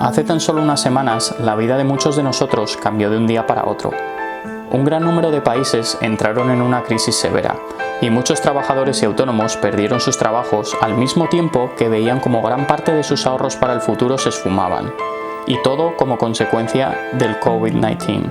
Hace tan solo unas semanas, la vida de muchos de nosotros cambió de un día para otro. Un gran número de países entraron en una crisis severa y muchos trabajadores y autónomos perdieron sus trabajos al mismo tiempo que veían como gran parte de sus ahorros para el futuro se esfumaban. Y todo como consecuencia del COVID-19.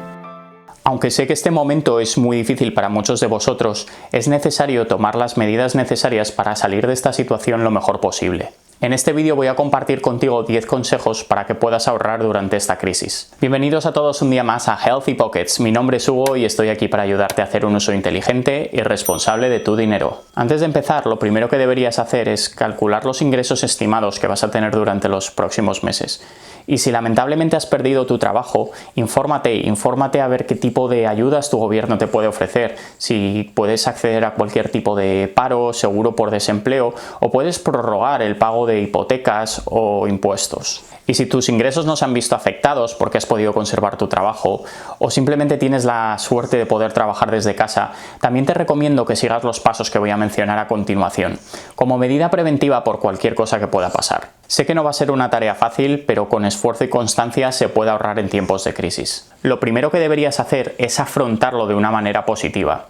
Aunque sé que este momento es muy difícil para muchos de vosotros, es necesario tomar las medidas necesarias para salir de esta situación lo mejor posible. En este vídeo voy a compartir contigo 10 consejos para que puedas ahorrar durante esta crisis. Bienvenidos a todos un día más a Healthy Pockets. Mi nombre es Hugo y estoy aquí para ayudarte a hacer un uso inteligente y responsable de tu dinero. Antes de empezar, lo primero que deberías hacer es calcular los ingresos estimados que vas a tener durante los próximos meses. Y si lamentablemente has perdido tu trabajo, infórmate a ver qué tipo de ayudas tu gobierno te puede ofrecer, si puedes acceder a cualquier tipo de paro, seguro por desempleo o puedes prorrogar el pago de hipotecas o impuestos. Y si tus ingresos no se han visto afectados porque has podido conservar tu trabajo o simplemente tienes la suerte de poder trabajar desde casa, también te recomiendo que sigas los pasos que voy a mencionar a continuación, como medida preventiva por cualquier cosa que pueda pasar. Sé que no va a ser una tarea fácil, pero con esfuerzo y constancia se puede ahorrar en tiempos de crisis. Lo primero que deberías hacer es afrontarlo de una manera positiva.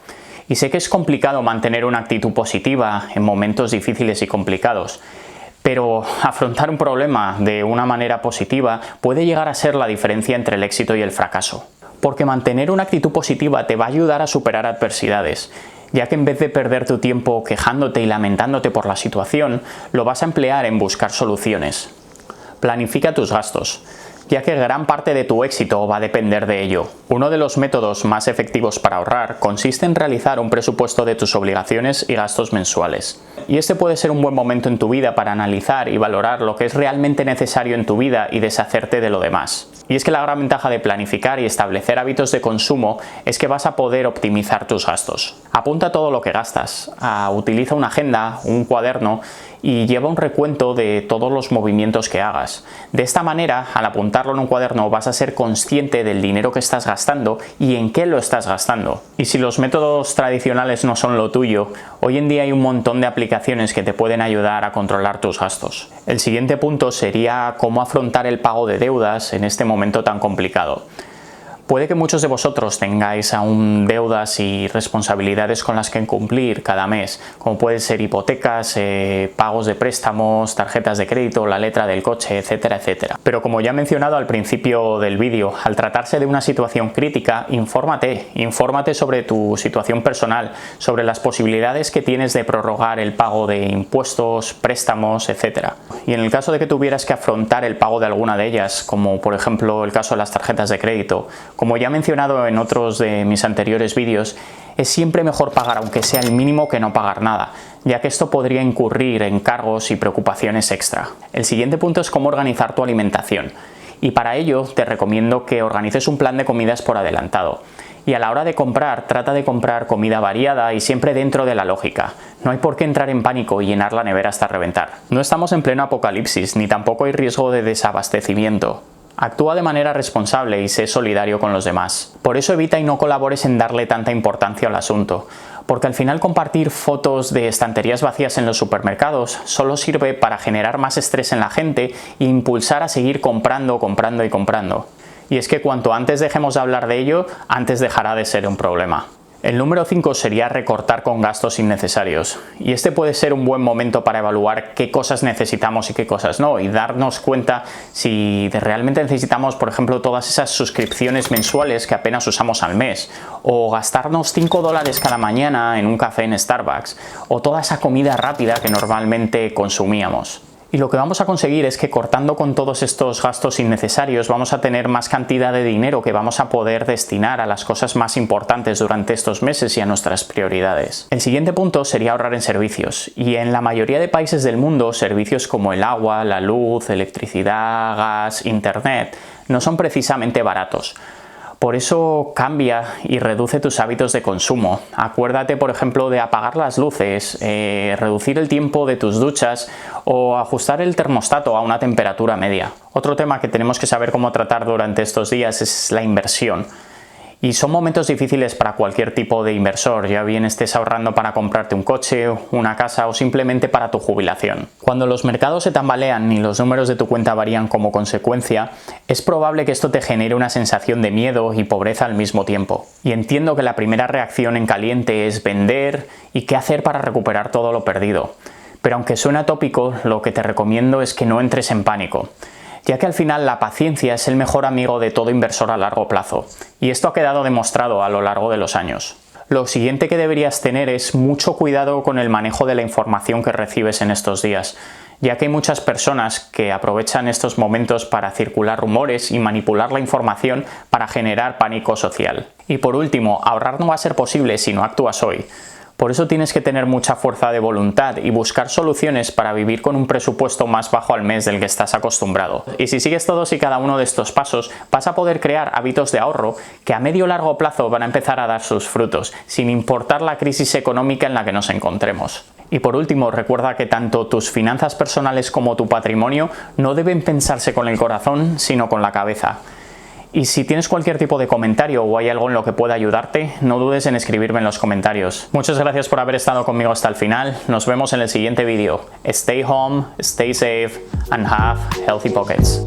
Y sé que es complicado mantener una actitud positiva en momentos difíciles y complicados, pero afrontar un problema de una manera positiva puede llegar a ser la diferencia entre el éxito y el fracaso. Porque mantener una actitud positiva te va a ayudar a superar adversidades, ya que en vez de perder tu tiempo quejándote y lamentándote por la situación, lo vas a emplear en buscar soluciones. Planifica tus gastos, ya que gran parte de tu éxito va a depender de ello. Uno de los métodos más efectivos para ahorrar consiste en realizar un presupuesto de tus obligaciones y gastos mensuales. Y este puede ser un buen momento en tu vida para analizar y valorar lo que es realmente necesario en tu vida y deshacerte de lo demás. Y es que la gran ventaja de planificar y establecer hábitos de consumo es que vas a poder optimizar tus gastos. Apunta todo lo que gastas, utiliza una agenda, un cuaderno y lleva un recuento de todos los movimientos que hagas. De esta manera, al apuntarlo en un cuaderno, vas a ser consciente del dinero que estás gastando y en qué lo estás gastando. Y si los métodos tradicionales no son lo tuyo, hoy en día hay un montón de aplicaciones que te pueden ayudar a controlar tus gastos. El siguiente punto sería cómo afrontar el pago de deudas en este momento tan complicado. Puede que muchos de vosotros tengáis aún deudas y responsabilidades con las que cumplir cada mes, como pueden ser hipotecas, pagos de préstamos, tarjetas de crédito, la letra del coche, etcétera, etcétera. Pero como ya he mencionado al principio del vídeo, al tratarse de una situación crítica, infórmate sobre tu situación personal, sobre las posibilidades que tienes de prorrogar el pago de impuestos, préstamos, etcétera. Y en el caso de que tuvieras que afrontar el pago de alguna de ellas, como por ejemplo el caso de las tarjetas de crédito, como ya he mencionado en otros de mis anteriores vídeos, es siempre mejor pagar aunque sea el mínimo que no pagar nada, ya que esto podría incurrir en cargos y preocupaciones extra. El siguiente punto es cómo organizar tu alimentación. Y para ello te recomiendo que organices un plan de comidas por adelantado. Y a la hora de comprar, trata de comprar comida variada y siempre dentro de la lógica. No hay por qué entrar en pánico y llenar la nevera hasta reventar. No estamos en pleno apocalipsis, ni tampoco hay riesgo de desabastecimiento. Actúa de manera responsable y sé solidario con los demás. Por eso evita y no colabores en darle tanta importancia al asunto, porque al final compartir fotos de estanterías vacías en los supermercados solo sirve para generar más estrés en la gente e impulsar a seguir comprando y comprando. Y es que cuanto antes dejemos de hablar de ello, antes dejará de ser un problema. El número 5 sería recortar con gastos innecesarios. Y este puede ser un buen momento para evaluar qué cosas necesitamos y qué cosas no, y darnos cuenta si realmente necesitamos, por ejemplo, todas esas suscripciones mensuales que apenas usamos al mes, o gastarnos $5 cada mañana en un café en Starbucks, o toda esa comida rápida que normalmente consumíamos. Y lo que vamos a conseguir es que cortando con todos estos gastos innecesarios vamos a tener más cantidad de dinero que vamos a poder destinar a las cosas más importantes durante estos meses y a nuestras prioridades. El siguiente punto sería ahorrar en servicios. Y en la mayoría de países del mundo, servicios como el agua, la luz, electricidad, gas, internet, no son precisamente baratos. Por eso cambia y reduce tus hábitos de consumo. Acuérdate, por ejemplo, de apagar las luces, reducir el tiempo de tus duchas o ajustar el termostato a una temperatura media. Otro tema que tenemos que saber cómo tratar durante estos días es la inversión. Y son momentos difíciles para cualquier tipo de inversor, ya bien estés ahorrando para comprarte un coche, una casa o simplemente para tu jubilación. Cuando los mercados se tambalean y los números de tu cuenta varían como consecuencia, es probable que esto te genere una sensación de miedo y pobreza al mismo tiempo. Y entiendo que la primera reacción en caliente es vender y qué hacer para recuperar todo lo perdido. Pero aunque suena tópico, lo que te recomiendo es que no entres en pánico, ya que al final la paciencia es el mejor amigo de todo inversor a largo plazo, y esto ha quedado demostrado a lo largo de los años. Lo siguiente que deberías tener es mucho cuidado con el manejo de la información que recibes en estos días, ya que hay muchas personas que aprovechan estos momentos para circular rumores y manipular la información para generar pánico social. Y por último, ahorrar no va a ser posible si no actúas hoy. Por eso tienes que tener mucha fuerza de voluntad y buscar soluciones para vivir con un presupuesto más bajo al mes del que estás acostumbrado. Y si sigues todos y cada uno de estos pasos, vas a poder crear hábitos de ahorro que a medio o largo plazo van a empezar a dar sus frutos, sin importar la crisis económica en la que nos encontremos. Y por último, recuerda que tanto tus finanzas personales como tu patrimonio no deben pensarse con el corazón, sino con la cabeza. Y si tienes cualquier tipo de comentario o hay algo en lo que pueda ayudarte, no dudes en escribirme en los comentarios. Muchas gracias por haber estado conmigo hasta el final. Nos vemos en el siguiente vídeo. Stay home, stay safe, and have healthy pockets.